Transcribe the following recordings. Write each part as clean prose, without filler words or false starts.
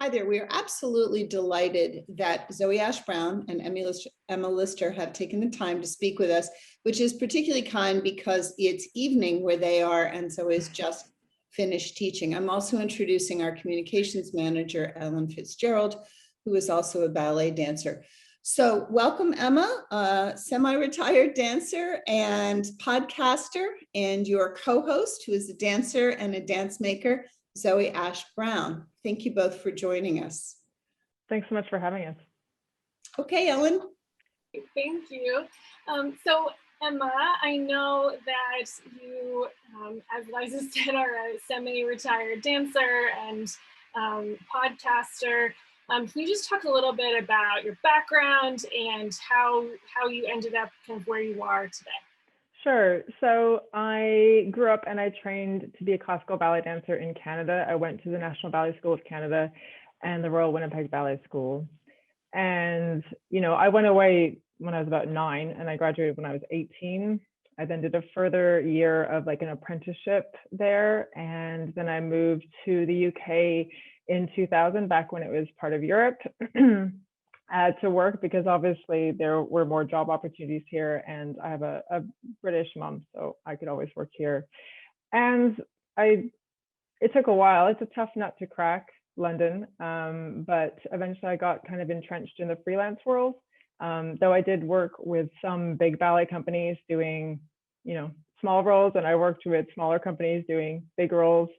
Hi there. We are absolutely delighted that Zoe Ashe-Browne and Emma Lister have taken the time to speak with us, which is particularly kind because it's evening where they are, and Zoe has just finished teaching. I'm also introducing our communications manager, Ellen Fitzgerald, who is also a ballet dancer. So welcome, Emma, a semi-retired dancer and podcaster, and your co-host, who is a dancer and a dance maker, Zoe Ashe-Browne. Thank you both for joining us. Thanks so much for having us. Okay, Ellen. Thank you. So Emma, I know that you, as Liza said, are a semi-retired dancer and podcaster. Can you just talk a little bit about your background and how you ended up kind of where you are today? Sure. So I grew up and I trained to be a classical ballet dancer in Canada. I went to the National Ballet School of Canada and the Royal Winnipeg Ballet School. And, you know, I went away when I was about 9 and I graduated when I was 18. I then did a further year of like an apprenticeship there. And then I moved to the UK in 2000, back when it was part of Europe. To work, because obviously there were more job opportunities here, and I have a British mom, so I could always work here. And it took a while. It's a tough nut to crack, London, but eventually I got kind of entrenched in the freelance world. Though I did work with some big ballet companies doing, you know, small roles, and I worked with smaller companies doing big roles.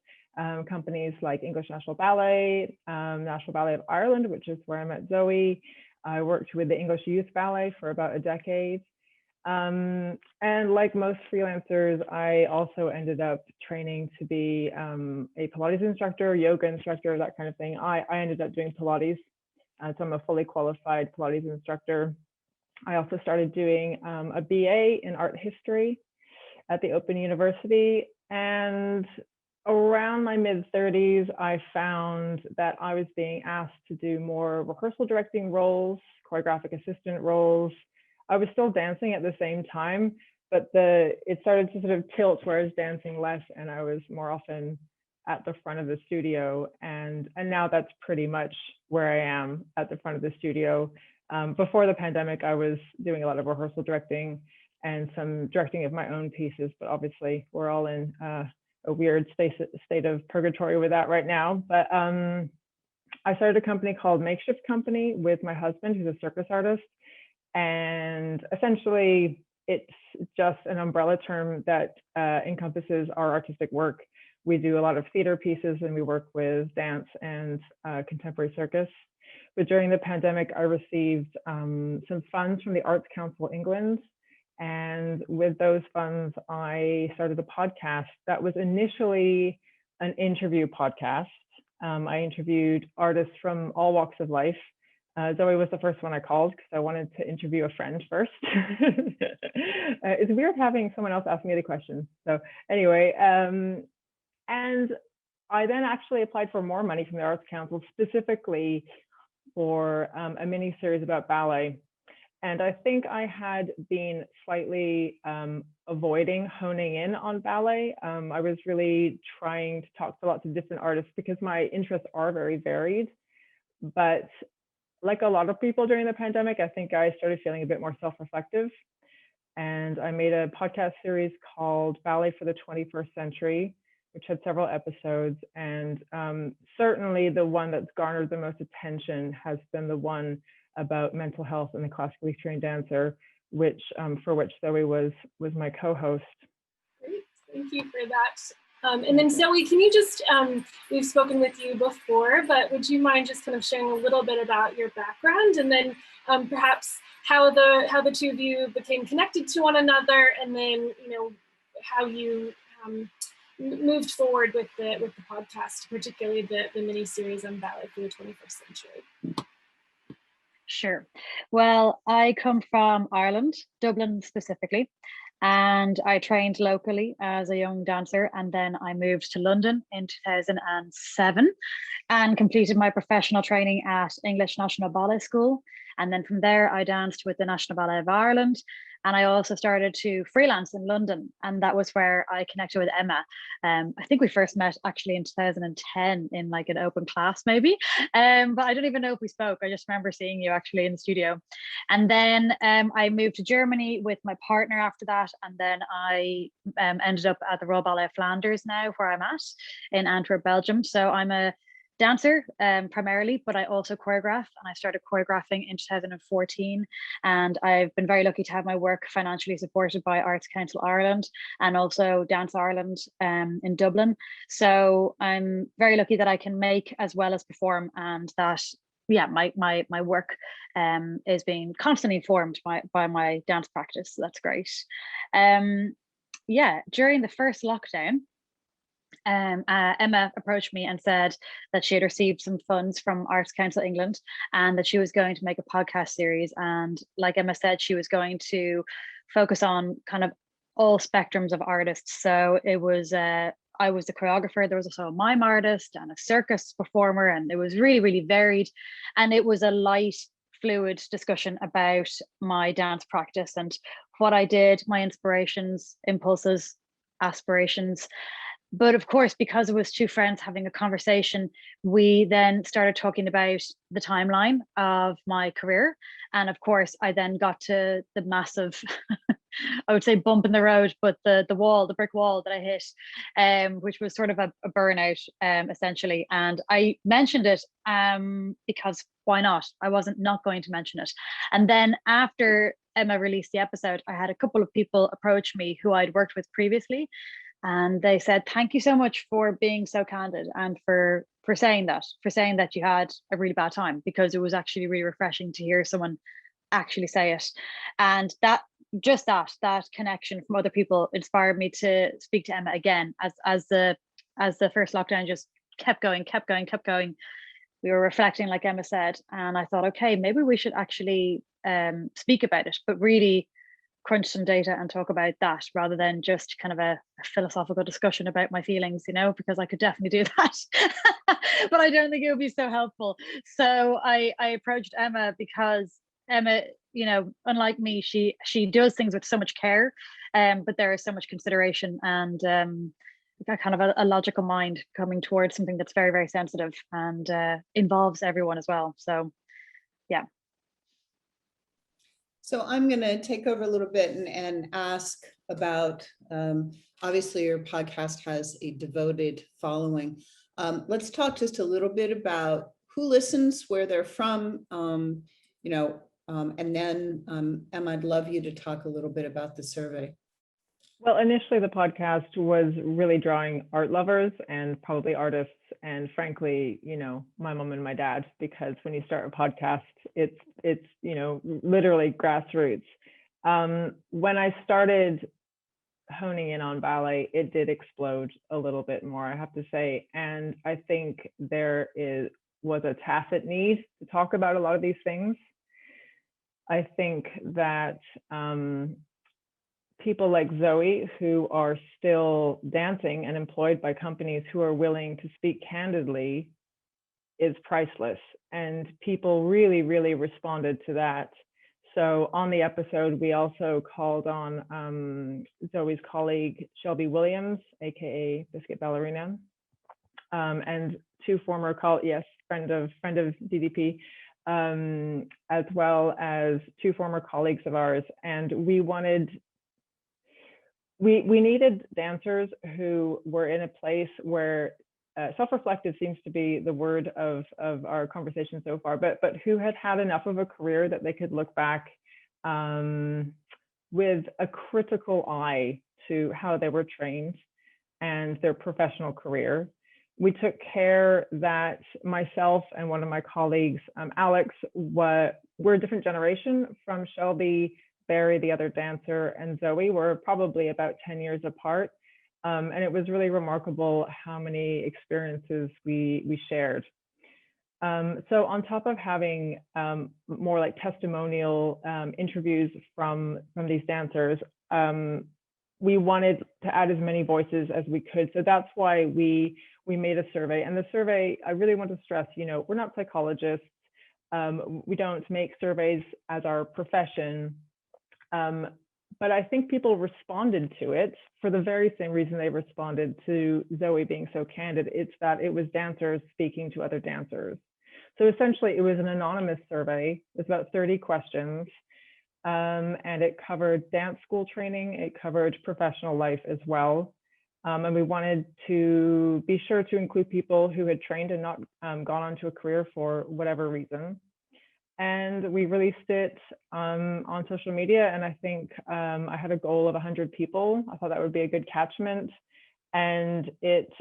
Companies like English National Ballet, National Ballet of Ireland, which is where I met Zoe. I worked with the English Youth Ballet for about a decade. And like most freelancers, I also ended up training to be a Pilates instructor, yoga instructor, that kind of thing. I ended up doing Pilates, so I'm a fully qualified Pilates instructor. I also started doing a BA in art history at the Open University. And around my mid-30s, I found that I was being asked to do more rehearsal directing roles, choreographic assistant roles. I was still dancing at the same time, but it started to sort of tilt where I was dancing less, and I was more often at the front of the studio. And now that's pretty much where I am, at the front of the studio. Before the pandemic, I was doing a lot of rehearsal directing and some directing of my own pieces, but obviously we're all in a weird state of purgatory with that right now. But I started a company called Makeshift Company with my husband, who's a circus artist. And essentially, it's just an umbrella term that encompasses our artistic work. We do a lot of theater pieces, and we work with dance and contemporary circus. But during the pandemic, I received some funds from the Arts Council England. And with those funds, I started a podcast that was initially an interview podcast. I interviewed artists from all walks of life. Zoe was the first one I called because I wanted to interview a friend first. It's weird having someone else ask me the question. So anyway, and I then actually applied for more money from the Arts Council, specifically for a mini series about ballet. And I think I had been slightly avoiding honing in on ballet. I was really trying to talk to lots of different artists because my interests are very varied. But like a lot of people during the pandemic, I think I started feeling a bit more self-reflective. And I made a podcast series called Ballet for the 21st Century, which had several episodes. And certainly the one that's garnered the most attention has been the one about mental health and the classically trained dancer, which for which Zoe was my co-host. Great, thank you for that. And then Zoe, can you just, we've spoken with you before, but would you mind just kind of sharing a little bit about your background, and then perhaps how the two of you became connected to one another, and then, you know, how you moved forward with the podcast, particularly the mini series on ballet for the 21st century. Sure. Well, I come from Ireland, Dublin specifically, and I trained locally as a young dancer, and then I moved to London in 2007 and completed my professional training at English National Ballet School. And then from there, I danced with the National Ballet of Ireland. And I also started to freelance in London. And that was where I connected with Emma. I think we first met actually in 2010 in like an open class, maybe. But I don't even know if we spoke. I just remember seeing you actually in the studio. And then I moved to Germany with my partner after that. And then I ended up at the Royal Ballet of Flanders now, where I'm at in Antwerp, Belgium. So I'm a dancer primarily, but I also choreograph, and I started choreographing in 2014. And I've been very lucky to have my work financially supported by Arts Council Ireland and also Dance Ireland in Dublin. So I'm very lucky that I can make as well as perform, and that my work is being constantly informed by my dance practice. So that's great. During the first lockdown, Emma approached me and said that she had received some funds from Arts Council England and that she was going to make a podcast series. And like Emma said, she was going to focus on kind of all spectrums of artists. So it was, I was the choreographer, there was also a mime artist and a circus performer, and it was really, really varied. And it was a light, fluid discussion about my dance practice and what I did, my inspirations, impulses, aspirations. But of course, because it was two friends having a conversation, we then started talking about the timeline of my career. And of course, I then got to the massive, I would say bump in the road, but the wall, the brick wall that I hit, which was sort of a burnout, essentially. And I mentioned it because why not? I wasn't not going to mention it. And then after Emma released the episode, I had a couple of people approach me who I'd worked with previously. And they said, thank you so much for being so candid and for saying that you had a really bad time, because it was actually really refreshing to hear someone actually say it. And that connection from other people inspired me to speak to Emma again as the first lockdown just kept going. We were reflecting, like Emma said, and I thought, okay, maybe we should actually speak about it, but really crunch some data and talk about that rather than just kind of a philosophical discussion about my feelings, because I could definitely do that, but I don't think it would be so helpful. So I approached Emma because Emma, unlike me, she does things with so much care, but there is so much consideration and kind of a logical mind coming towards something that's very, very sensitive and involves everyone as well. So yeah. So I'm going to take over a little bit and ask about, obviously your podcast has a devoted following. Let's talk just a little bit about who listens, where they're from, and then Emma, I'd love you to talk a little bit about the survey. Well, initially the podcast was really drawing art lovers and probably artists, and frankly, my mom and my dad, because when you start a podcast, it's literally grassroots. When I started honing in on ballet, it did explode a little bit more, I have to say. And I think there was a tacit need to talk about a lot of these things. I think that people like Zoe, who are still dancing and employed by companies who are willing to speak candidly, is priceless. And people really, really responded to that. So on the episode, we also called on Zoe's colleague, Shelby Williams, AKA Biscuit Ballerina, and two former friend of DDP, as well as two former colleagues of ours. And we needed dancers who were in a place where self-reflective seems to be the word of our conversation so far, but who had enough of a career that they could look back with a critical eye to how they were trained and their professional career. We took care that myself and one of my colleagues, Alex, we're a different generation from Shelby, Barry, the other dancer, and Zoe. Were probably about 10 years apart. And it was really remarkable how many experiences we shared. So on top of having more like testimonial interviews from these dancers, we wanted to add as many voices as we could. So that's why we made a survey. And the survey, I really want to stress, we're not psychologists. We don't make surveys as our profession, but I think people responded to it for the very same reason they responded to Zoe being so candid. It's that it was dancers speaking to other dancers. So essentially, it was an anonymous survey. It was about 30 questions, and it covered dance school training. It covered professional life as well. And we wanted to be sure to include people who had trained and not gone on to a career for whatever reason. And we released it on social media. And I think I had a goal of 100 people. I thought that would be a good catchment. And it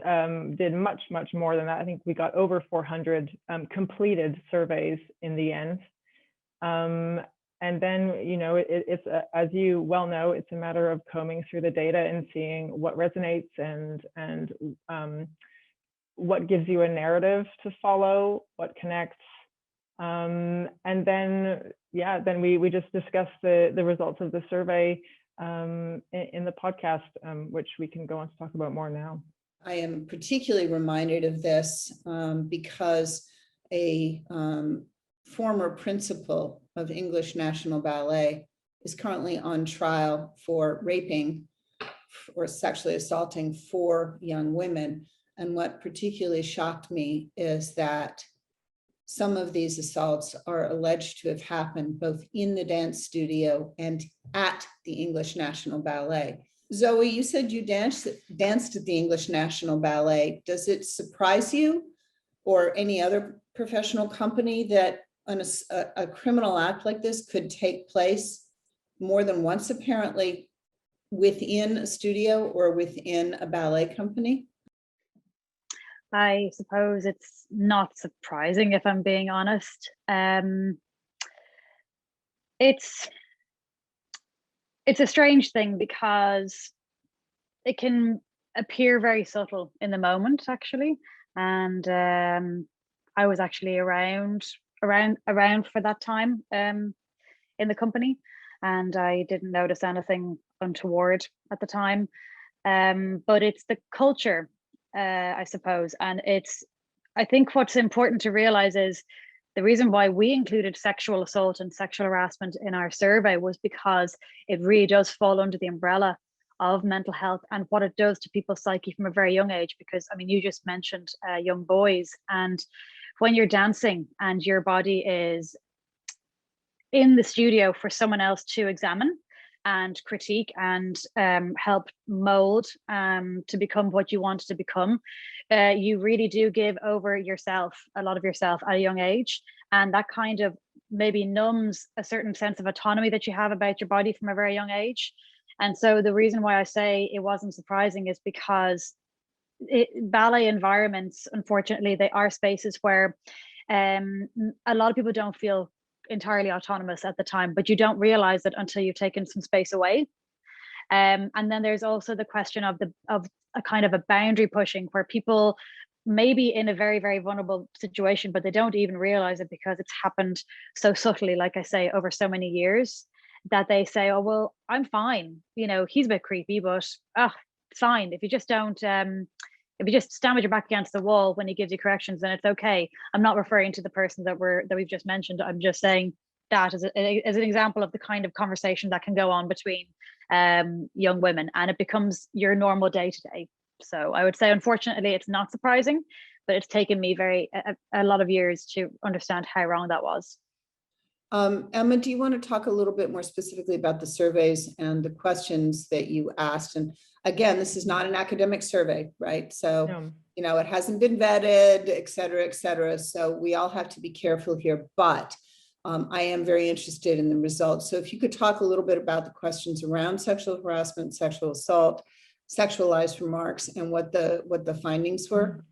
did much, much more than that. I think we got over 400 completed surveys in the end. And then, you know, it's as you well know, it's a matter of combing through the data and seeing what resonates and what gives you a narrative to follow, what connects. And then, yeah, then we just discussed the results of the survey in the podcast, which we can go on to talk about more now. I am particularly reminded of this because a former principal of English National Ballet is currently on trial for raping or sexually assaulting 4 young women. And what particularly shocked me is that some of these assaults are alleged to have happened both in the dance studio and at the English National Ballet. Zoe, you said you danced at the English National Ballet. Does it surprise you or any other professional company that a criminal act like this could take place more than once, apparently, within a studio or within a ballet company? I suppose it's not surprising, if I'm being honest. It's a strange thing because it can appear very subtle in the moment, actually. And I was actually around for that time in the company, and I didn't notice anything untoward at the time. But it's the culture, I suppose, and I think what's important to realize is the reason why we included sexual assault and sexual harassment in our survey was because it really does fall under the umbrella of mental health and what it does to people's psyche from a very young age. Because I mean, you just mentioned young boys, and when you're dancing and your body is in the studio for someone else to examine and critique and help mold to become what you want to become, you really do give over a lot of yourself at a young age. And that kind of maybe numbs a certain sense of autonomy that you have about your body from a very young age. And so the reason why I say it wasn't surprising is because ballet environments, unfortunately, they are spaces where a lot of people don't feel entirely autonomous at the time, but you don't realize it until you've taken some space away. And then there's also the question of a kind of a boundary pushing where people may be in a very, very vulnerable situation, but they don't even realize it because it's happened so subtly, like I say, over so many years, that they say, oh, well, I'm fine. You know, he's a bit creepy, but it's fine. If you just don't, if you just stand with your back against the wall when he gives you corrections, then it's okay. I'm not referring to the person that we've just mentioned. I'm just saying that as an example of the kind of conversation that can go on between young women, and it becomes your normal day to day. So I would say, unfortunately, it's not surprising, but it's taken me a lot of years to understand how wrong that was. Emma, do you want to talk a little bit more specifically about the surveys and the questions that you asked? And again, this is not an academic survey, right? So, you know, it hasn't been vetted, et cetera, et cetera. So we all have to be careful here, but I am very interested in the results. So if you could talk a little bit about the questions around sexual harassment, sexual assault, sexualized remarks, and what the findings were.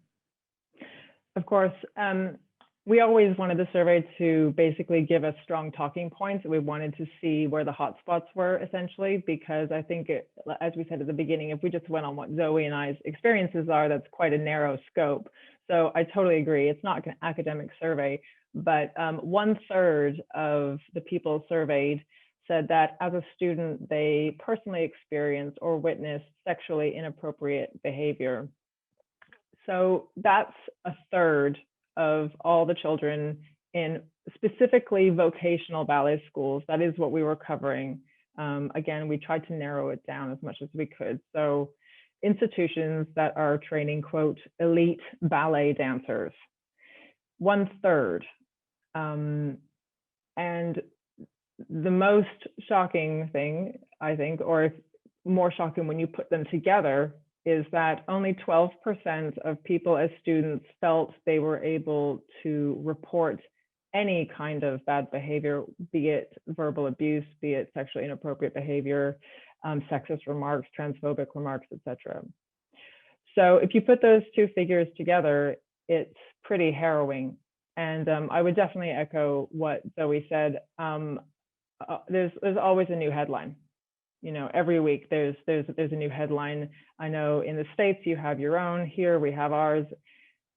Of course. We always wanted the survey to basically give us strong talking points. We wanted to see where the hotspots were, essentially, because I think, as we said at the beginning, if we just went on what Zoe and I's experiences are, that's quite a narrow scope. So I totally agree. It's not an academic survey, but 1/3 of the people surveyed said that as a student, they personally experienced or witnessed sexually inappropriate behavior. So that's 1/3 of all the children in specifically vocational ballet schools. That is what we were covering. Again, we tried to narrow it down as much as we could. So institutions that are training, quote, elite ballet dancers, 1/3. And the most shocking thing, I think, or more shocking when you put them together, is that only 12% of people as students felt they were able to report any kind of bad behavior, be it verbal abuse, be it sexually inappropriate behavior, sexist remarks, transphobic remarks, etc. So if you put those two figures together, it's pretty harrowing. And I would definitely echo what Zoe said. There's always a new headline. You know, every week there's a new headline. I know in the States you have your own, here we have ours.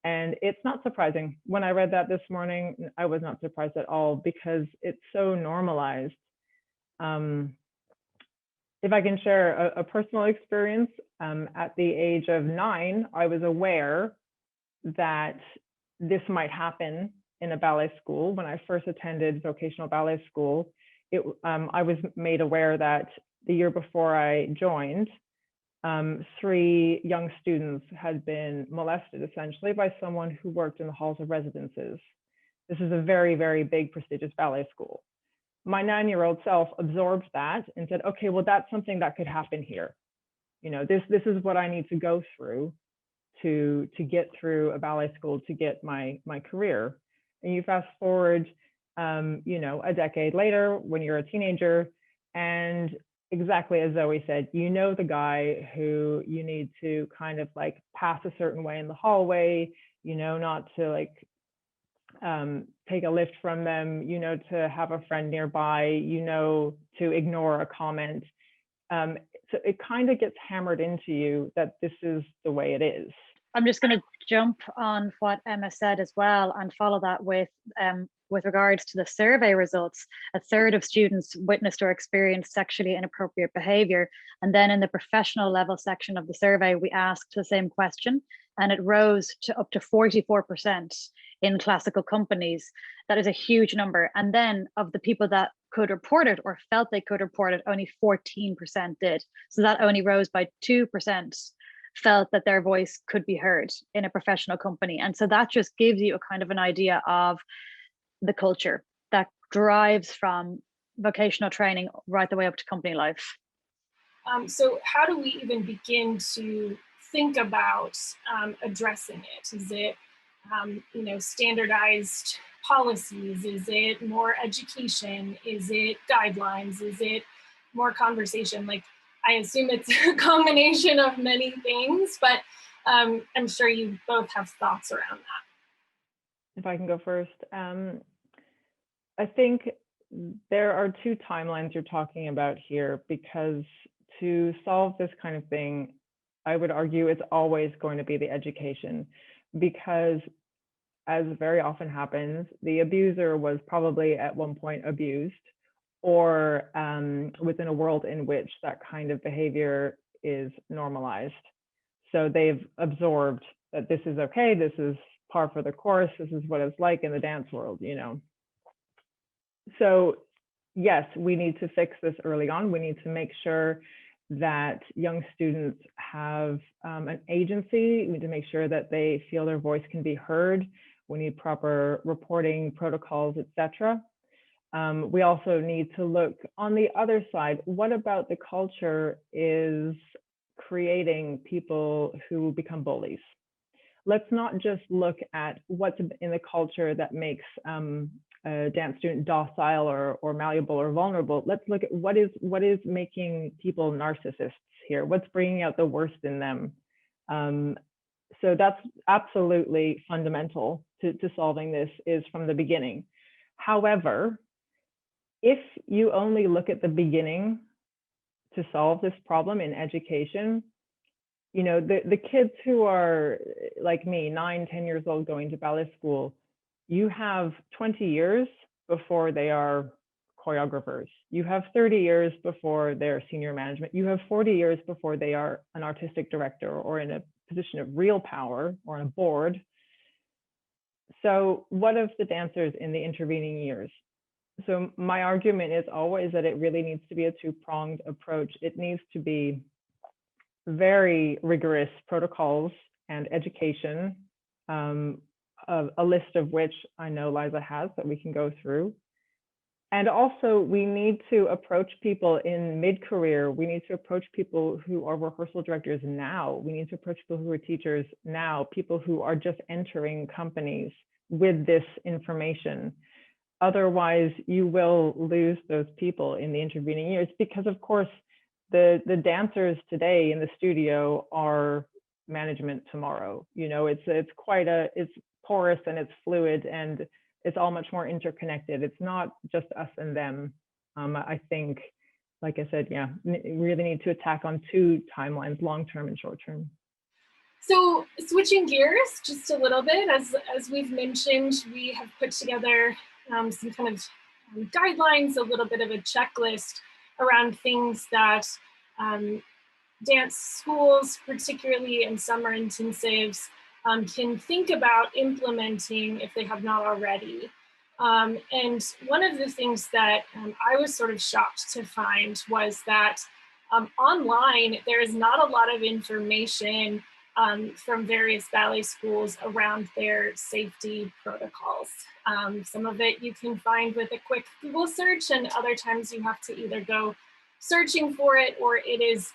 And it's not surprising. When I read that this morning, I was not surprised at all because it's so normalized. If I can share a personal experience, at the age of 9, I was aware that this might happen in a ballet school. When I first attended vocational ballet school, I was made aware that the year before I joined, 3 young students had been molested essentially by someone who worked in the halls of residences. This is a very, very big, prestigious ballet school. My 9-year-old self absorbed that and said, okay, well, that's something that could happen here. You know, this is what I need to go through to get through a ballet school, to get my career. And you fast forward, you know, a decade later when you're a teenager, and exactly as Zoe said, you know the guy who you need to kind of like pass a certain way in the hallway, you know, not to like take a lift from them, you know, to have a friend nearby, you know, to ignore a comment. So it kind of gets hammered into you that this is the way it is. I'm just going to jump on what Emma said as well and follow that with regards to the survey results. 1/3 of students witnessed or experienced sexually inappropriate behavior. And then in the professional level section of the survey, we asked the same question, and it rose to up to 44% in classical companies. That is a huge number. And then of the people that could report it or felt they could report it, only 14% did. So that only rose by 2%. Felt that their voice could be heard in a professional company. And so that just gives you a kind of an idea of the culture that drives from vocational training right the way up to company life. So how do we even begin to think about addressing it? Is it, you know, standardized policies? Is it more education? Is it guidelines? Is it more conversation? Like, I assume it's a combination of many things, but I'm sure you both have thoughts around that. If I can go first, I think there are 2 timelines you're talking about here, because to solve this kind of thing, I would argue it's always going to be the education, because as very often happens, the abuser was probably at one point abused, or within a world in which that kind of behavior is normalized. So they've absorbed that this is okay, this is par for the course, this is what it's like in the dance world, you know. So yes, we need to fix this early on. We need to make sure that young students have an agency. We need to make sure that they feel their voice can be heard. We need proper reporting protocols, etc. We also need to look on the other side. What about the culture is creating people who become bullies? Let's not just look at what's in the culture that makes a dance student docile or malleable or vulnerable. Let's look at what is making people narcissists here. What's bringing out the worst in them? So that's absolutely fundamental to solving this, is from the beginning. However, if you only look at the beginning to solve this problem in education, you know, the kids who are like me, 9, 10 years old, going to ballet school, you have 20 years before they are choreographers. You have 30 years before they're senior management. You have 40 years before they are an artistic director or in a position of real power or on a board. So what of the dancers in the intervening years? So my argument is always that it really needs to be a two-pronged approach. It needs to be very rigorous protocols and education, a list of which I know Liza has that we can go through. And also we need to approach people in mid-career. We need to approach people who are rehearsal directors now. We need to approach people who are teachers now, people who are just entering companies with this information. Otherwise, you will lose those people in the intervening years because, of course, the dancers today in the studio are management tomorrow. You know, it's porous and it's fluid and it's all much more interconnected. It's not just us and them. I think, like I said, yeah, really need to attack on two timelines, long-term and short-term. So switching gears just a little bit, as we've mentioned, we have put together some kind of guidelines, a little bit of a checklist around things that dance schools, particularly in summer intensives, can think about implementing if they have not already. And one of the things that I was sort of shocked to find was that online, there is not a lot of information from various ballet schools around their safety protocols. Some of it you can find with a quick Google search, and other times you have to either go searching for it or it is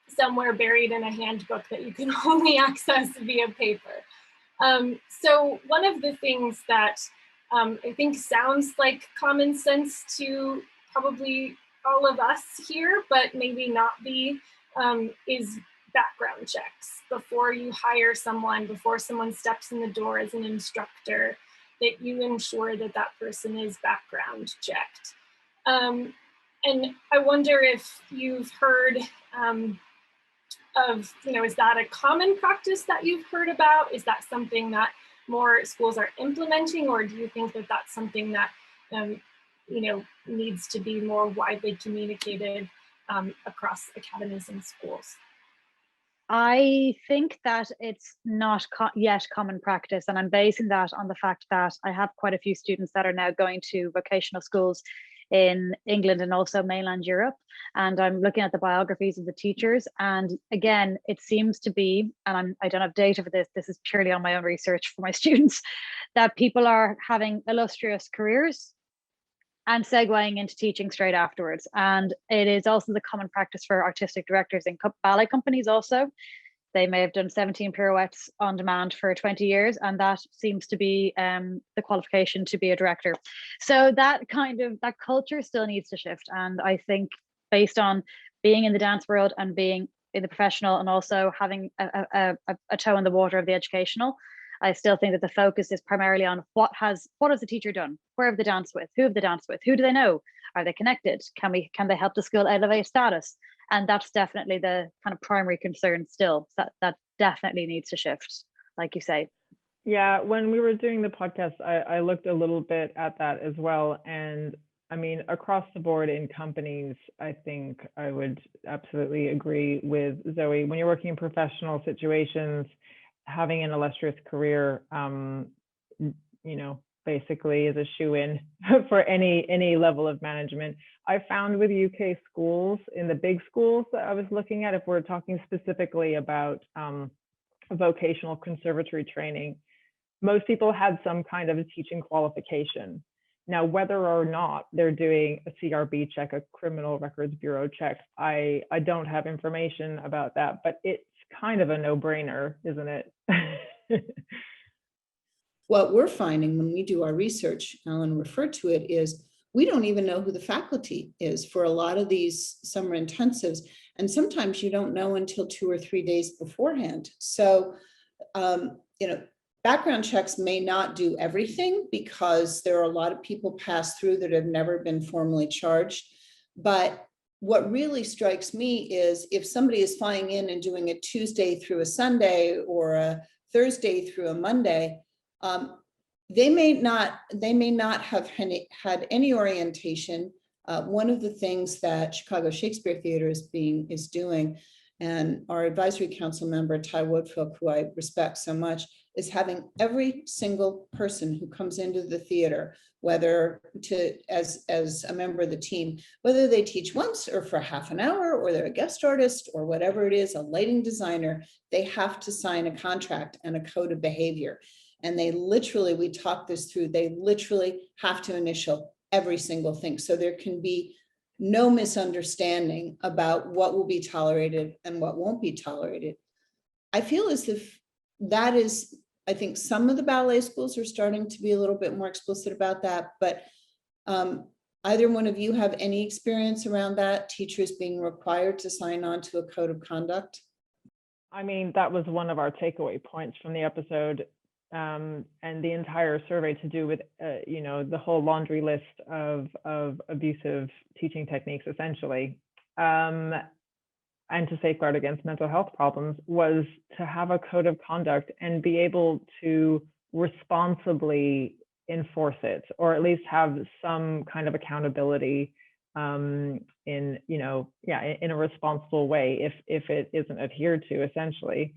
somewhere buried in a handbook that you can only access via paper. So one of the things that I think sounds like common sense to probably all of us here, but maybe not be, is background checks before you hire someone, before someone steps in the door as an instructor, that you ensure that that person is background checked. And I wonder if you've heard of, you know, is that a common practice that you've heard about? Is that something that more schools are implementing, or do you think that that's something that, you know, needs to be more widely communicated across academies and schools? I think that it's not yet common practice, and I'm basing that on the fact that I have quite a few students that are now going to vocational schools in England and also mainland Europe, and I'm looking at the biographies of the teachers, and again, it seems to be, and I don't have data for this, this is purely on my own research for my students, that people are having illustrious careers and segueing into teaching straight afterwards. And it is also the common practice for artistic directors in ballet companies also. They may have done 17 pirouettes on demand for 20 years, and that seems to be the qualification to be a director. So that culture still needs to shift. And I think based on being in the dance world and being in the professional and also having a toe in the water of the educational, I still think that the focus is primarily on what has the teacher done? Where have they danced with? Who have they danced with? Who do they know? Are they connected? Can they help the school elevate status? And that's definitely the kind of primary concern still. That definitely needs to shift, like you say. Yeah, when we were doing the podcast, I looked a little bit at that as well. And I mean, across the board in companies, I think I would absolutely agree with Zoe. When you're working in professional situations, having an illustrious career, you know, basically is a shoe-in for any level of management. I found with UK schools, in the big schools that I was looking at, if we're talking specifically about vocational conservatory training, most people had some kind of a teaching qualification. Now, whether or not they're doing a CRB check, a Criminal Records Bureau check, I don't have information about that, but it's kind of a no-brainer, isn't it? What we're finding when we do our research, Alan referred to it, is we don't even know who the faculty is for a lot of these summer intensives. And sometimes you don't know until 2 or 3 days beforehand. So, you know, background checks may not do everything because there are a lot of people pass through that have never been formally charged. But what really strikes me is if somebody is flying in and doing a Tuesday through a Sunday or a Thursday through a Monday, they may not have had any orientation. One of the things that Chicago Shakespeare Theater is doing, and our advisory council member, Ty Woodfolk, who I respect so much, is having every single person who comes into the theater, whether as a member of the team, whether they teach once or for half an hour, or they're a guest artist or whatever it is, a lighting designer, they have to sign a contract and a code of behavior. And they literally, we talked this through, they literally have to initial every single thing. So there can be no misunderstanding about what will be tolerated and what won't be tolerated. I feel as if that is, I think some of the ballet schools are starting to be a little bit more explicit about that, but either one of you have any experience around that, teachers being required to sign on to a code of conduct? I mean, that was one of our takeaway points from the episode, and the entire survey to do with, you know, the whole laundry list of abusive teaching techniques, essentially, and to safeguard against mental health problems, was to have a code of conduct and be able to responsibly enforce it, or at least have some kind of accountability in, you know, in a responsible way if it isn't adhered to, essentially.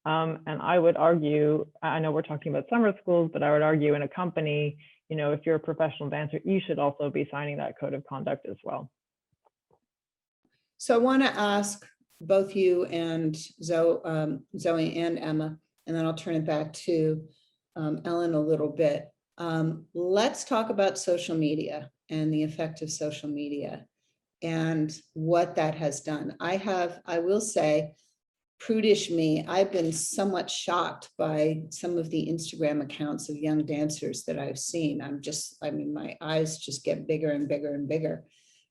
And I would argue, I know we're talking about summer schools, but I would argue in a company, you know, if you're a professional dancer, you should also be signing that code of conduct as well. So I want to ask both you and Zoe and Emma, and then I'll turn it back to Ellen a little bit. Let's talk about social media and the effect of social media and what that has done. I will say, prudish me, I've been somewhat shocked by some of the Instagram accounts of young dancers that I've seen. I mean, my eyes just get bigger and bigger and bigger.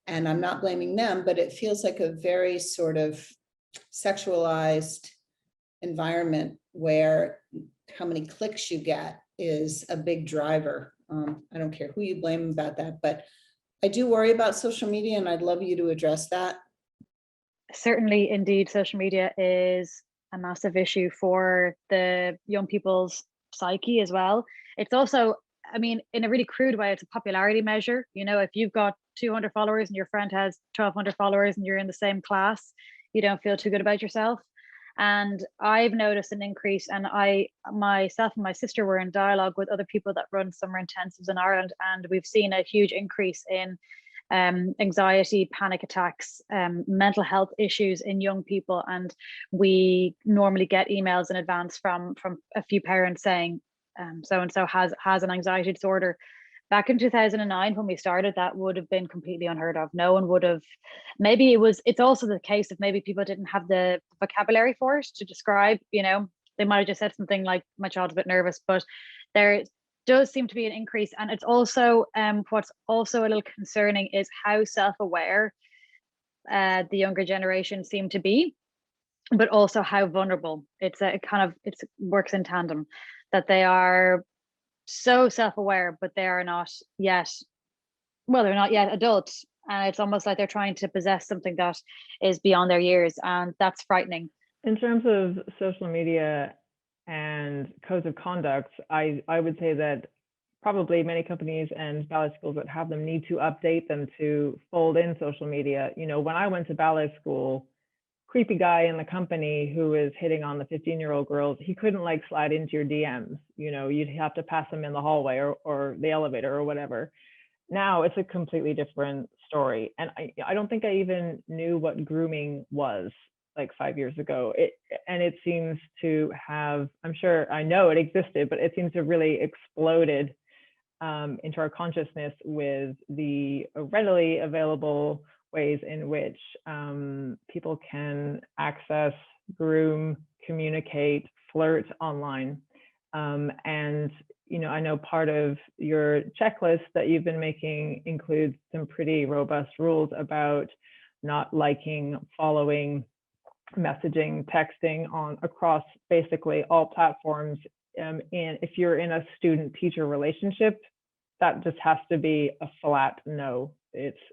And I'm not blaming them, but it feels like a very sort of sexualized environment where how many clicks you get is a big driver. I don't care who you blame about that, but I do worry about social media, and I'd love you to address that. Certainly, indeed, social media is a massive issue for the young people's psyche as well. It's also, I mean, in a really crude way, it's a popularity measure. You know, if you've got 200 followers and your friend has 1,200 followers and you're in the same class, you don't feel too good about yourself. And I've noticed an increase, and I myself and my sister were in dialogue with other people that run summer intensives in Ireland, and we've seen a huge increase in anxiety, panic attacks, mental health issues in young people. And we normally get emails in advance from a few parents saying so and so has an anxiety disorder. Back in 2009, when we started, that would have been completely unheard of. No one would have, maybe it's also the case of maybe people didn't have the vocabulary for it to describe, you know, they might have just said something like, my child's a bit nervous, but there does seem to be an increase. And it's also, what's also a little concerning is how self-aware the younger generation seem to be, but also how vulnerable. It works in tandem, that they are so self-aware, but they're not yet adults, and it's almost like they're trying to possess something that is beyond their years, and that's frightening. In terms of social media and codes of conduct, I would say that probably many companies and ballet schools that have them need to update them to fold in social media. You know, when I went to ballet school, creepy guy in the company who is hitting on the 15-year-old girls, he couldn't like slide into your DMs. You know, you'd have to pass him in the hallway or the elevator or whatever. Now it's a completely different story. And I don't think I even knew what grooming was like 5 years ago. It seems to have, I know it existed, but it seems to have really exploded into our consciousness with the readily available ways in which people can access, groom, communicate, flirt online. And, you know, I know part of your checklist that you've been making includes some pretty robust rules about not liking, following, messaging, texting across basically all platforms. And if you're in a student-teacher relationship, that just has to be a flat no.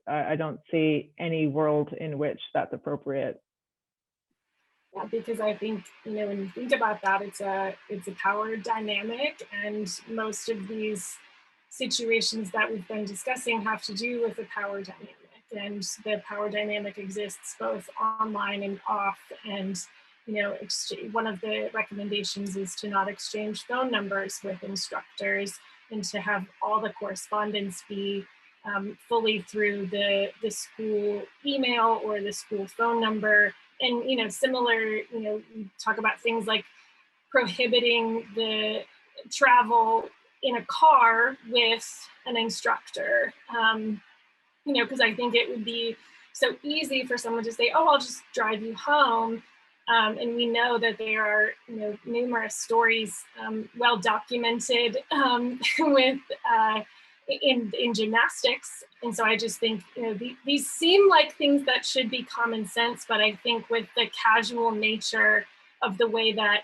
I don't see any world in which that's appropriate. Yeah, because I think, you know, when you think about that, it's a power dynamic, and most of these situations that we've been discussing have to do with the power dynamic, and the power dynamic exists both online and off. And one of the recommendations is to not exchange phone numbers with instructors and to have all the correspondence be fully through the school email or the school phone number. And, similar, we talk about things like prohibiting the travel in a car with an instructor, because I think it would be so easy for someone to say, oh, I'll just drive you home. And we know that there are, numerous stories well documented with in gymnastics. And so I just think, these seem like things that should be common sense, but I think with the casual nature of the way that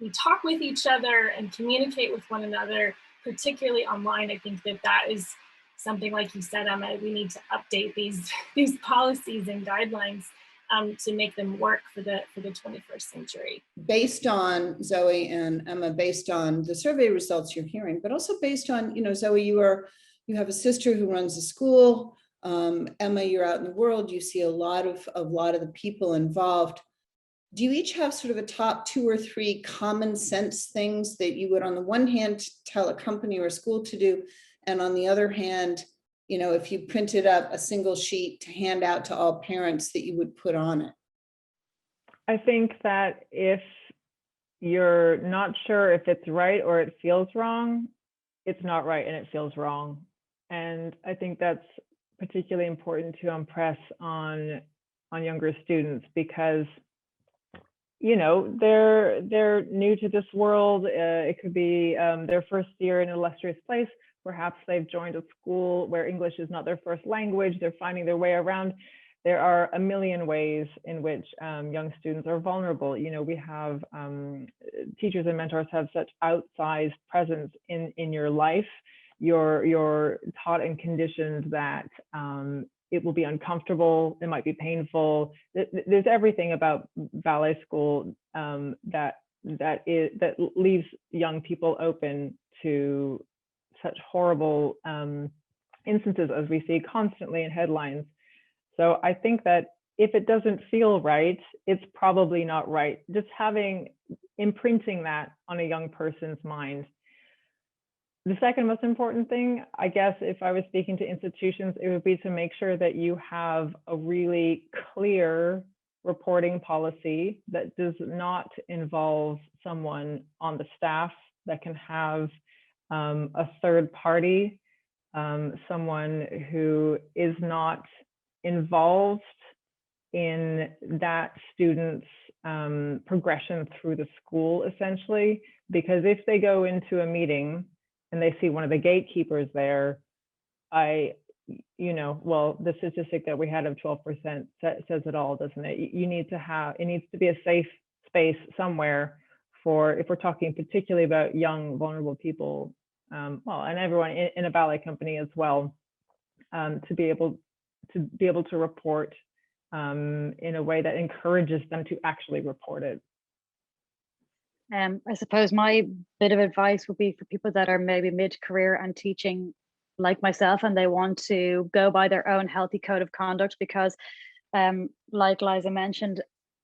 we talk with each other and communicate with one another, particularly online, I think that is something, like you said, Emma, we need to update these policies and guidelines to make them work for the 21st century. Based on, Zoe and Emma, based on the survey results you're hearing, but also based on, Zoe, you have a sister who runs a school. Emma, you're out in the world. You see a lot of the people involved. Do you each have sort of a top 2 or 3 common sense things that you would, on the one hand, tell a company or a school to do, and on the other hand, if you printed up a single sheet to hand out to all parents, that you would put on it? I think that if you're not sure if it's right or it feels wrong, it's not right and it feels wrong. And I think that's particularly important to impress on younger students, because they're new to this world. It could be their first year in an illustrious place. Perhaps they've joined a school where English is not their first language. They're finding their way around. There are a million ways in which young students are vulnerable. We have teachers and mentors have such outsized presence in your life. You're taught and conditioned that it will be uncomfortable. It might be painful. There's everything about ballet school that leaves young people open to such horrible instances as we see constantly in headlines. So I think that if it doesn't feel right, it's probably not right. Just imprinting that on a young person's mind. The second most important thing, I guess, if I was speaking to institutions, it would be to make sure that you have a really clear reporting policy that does not involve someone on the staff, that can have a third party, someone who is not involved in that student's progression through the school, essentially. Because if they go into a meeting and they see one of the gatekeepers there, the statistic that we had of 12% says it all, doesn't it? It needs to be a safe space somewhere for, if we're talking particularly about young, vulnerable people, and everyone in a ballet company as well, to be able to report in a way that encourages them to actually report it. I suppose my bit of advice would be for people that are maybe mid-career and teaching like myself, and they want to go by their own healthy code of conduct, because like Liza mentioned,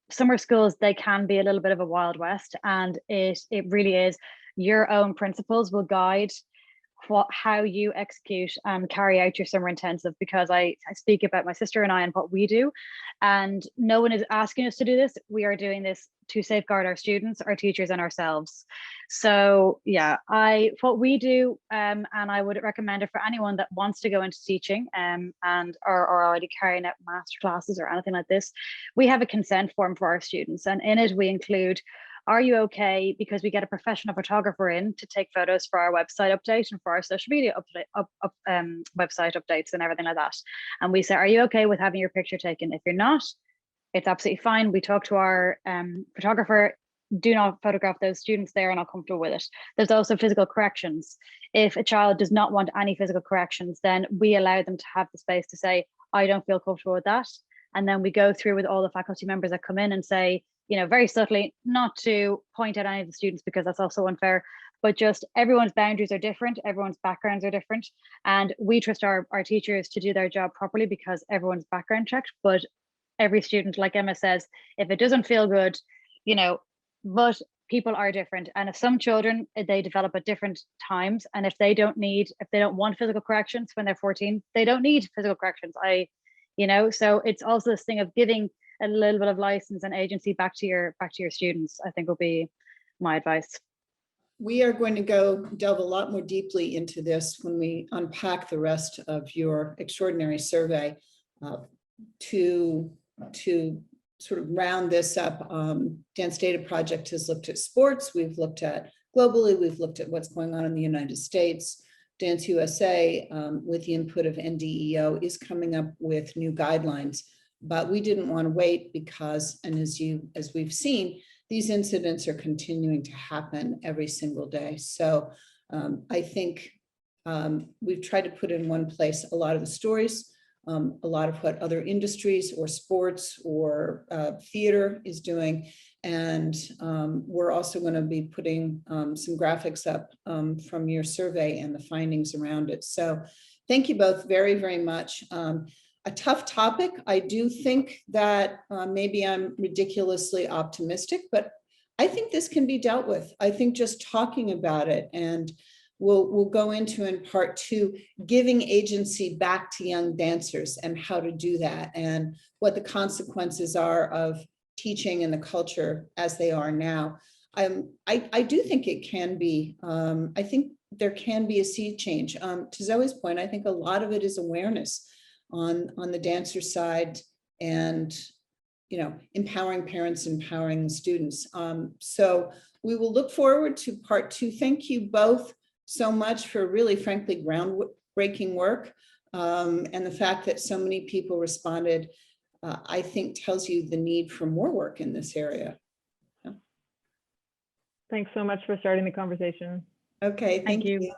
summer schools, they can be a little bit of a Wild West, and it really is. Your own principles will guide how you execute and carry out your summer intensive, because I speak about my sister and I and what we do, and no one is asking us to do this. We are doing this to safeguard our students, our teachers, and ourselves. So yeah, what we do, and I would recommend it for anyone that wants to go into teaching and are already carrying out master classes or anything like this. We have a consent form for our students, and in it we include, are you okay? Because we get a professional photographer in to take photos for our website update and for our social media website updates and everything like that. And we say, are you okay with having your picture taken? If you're not, it's absolutely fine. We talk to our photographer, do not photograph those students there, and I'm comfortable with it. There's also physical corrections. If a child does not want any physical corrections, then we allow them to have the space to say, I don't feel comfortable with that. And then we go through with all the faculty members that come in and say, very subtly, not to point out any of the students because that's also unfair, but just everyone's boundaries are different, everyone's backgrounds are different, and we trust our teachers to do their job properly because everyone's background checked. But every student, like Emma says, if it doesn't feel good, you know, but people are different. And if some children, they develop at different times, and if they don't want physical corrections when they're 14, they don't need physical corrections. So it's also this thing of giving a little bit of license and agency back to your students, I think, will be my advice. We are going to delve a lot more deeply into this when we unpack the rest of your extraordinary survey. To sort of round this up, Dance Data Project has looked at sports. We've looked at globally. We've looked at what's going on in the United States. Dance USA, with the input of NDEO, is coming up with new guidelines. But we didn't want to wait because, and as we've seen, these incidents are continuing to happen every single day. So I think we've tried to put in one place a lot of the stories, a lot of what other industries or sports or theater is doing. And we're also going to be putting some graphics up from your survey and the findings around it. So thank you both very, very much. A tough topic. I do think that maybe I'm ridiculously optimistic, but I think this can be dealt with. I think just talking about it, and we'll go into in part 2, giving agency back to young dancers and how to do that and what the consequences are of teaching in the culture as they are now. I do think it can be, I think there can be a sea change. To Zoe's point, I think a lot of it is awareness on the dancer side, and empowering parents, empowering students. So we will look forward to part 2. Thank you both so much for really, frankly, groundbreaking work. And the fact that so many people responded, I think tells you the need for more work in this area. Thanks so much for starting the conversation. Okay, thank you. you.